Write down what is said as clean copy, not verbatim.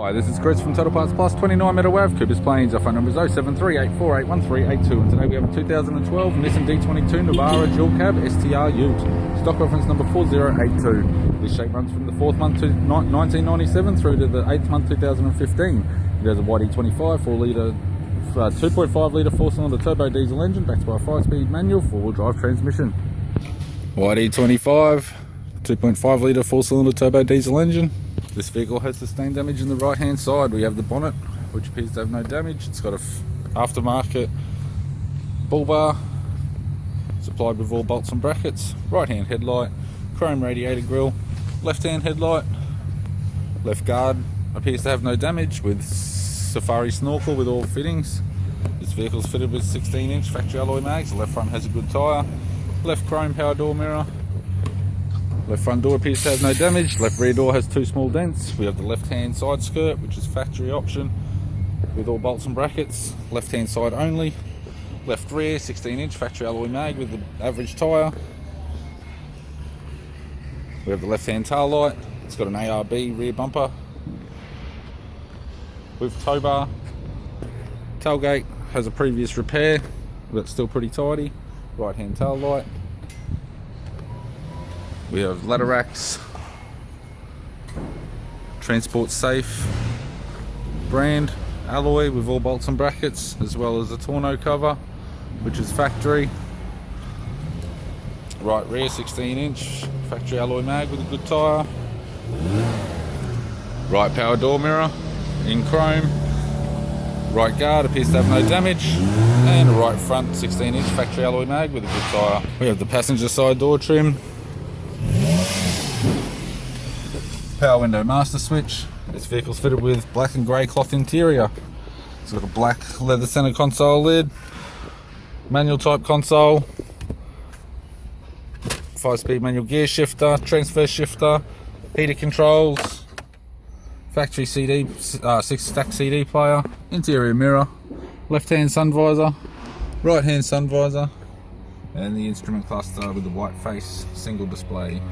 Hi, this is Chris from Total Parts Plus, 29 Meadow Ave, Coopers Plains. Our phone number is 07384813882, and today we have a 2012 Nissan D22 Navara dual cab STR Ute. Stock reference number 4082. This shape runs from the 4th month to 1997 through to the 8th month 2015. It has a YD25 4-litre 2.5 litre 4-cylinder turbo diesel engine backed by a 5-speed manual 4-wheel drive transmission. YD25 2.5 litre 4-cylinder turbo diesel engine. This vehicle has sustained damage in the right hand side. We have the bonnet, which appears to have no damage. It's got a aftermarket bullbar supplied with all bolts and brackets. Right hand headlight, chrome radiator grille, left hand headlight, left guard appears to have no damage with safari snorkel with all fittings. This vehicle is fitted with 16-inch factory alloy mags. The left front has a good tyre. Left chrome power door mirror. Left front door appears to have no damage. Left rear door has 2 small dents. We have the left hand side skirt, which is factory option with all bolts and brackets. Left hand side only. Left rear 16-inch factory alloy mag with the average tyre. We have the left hand tail light. It's got an ARB rear bumper with tow bar. Tailgate has a previous repair, but it's still pretty tidy. Right hand tail light. We have ladder racks, transport safe brand alloy with all bolts and brackets, as well as a tonneau cover, which is factory. Right rear 16-inch factory alloy mag with a good tyre. Right power door mirror in chrome. Right guard appears to have no damage, and a right front 16-inch factory alloy mag with a good tyre. We have the passenger side door trim. Power window master switch. This vehicle's fitted with black and grey cloth interior. It's got a black leather centre console lid, manual type console, 5-speed manual gear shifter, transfer shifter, heater controls, factory CD, 6-stack CD player, interior mirror, left hand sun visor, right hand sun visor, and the instrument cluster with the white face single display.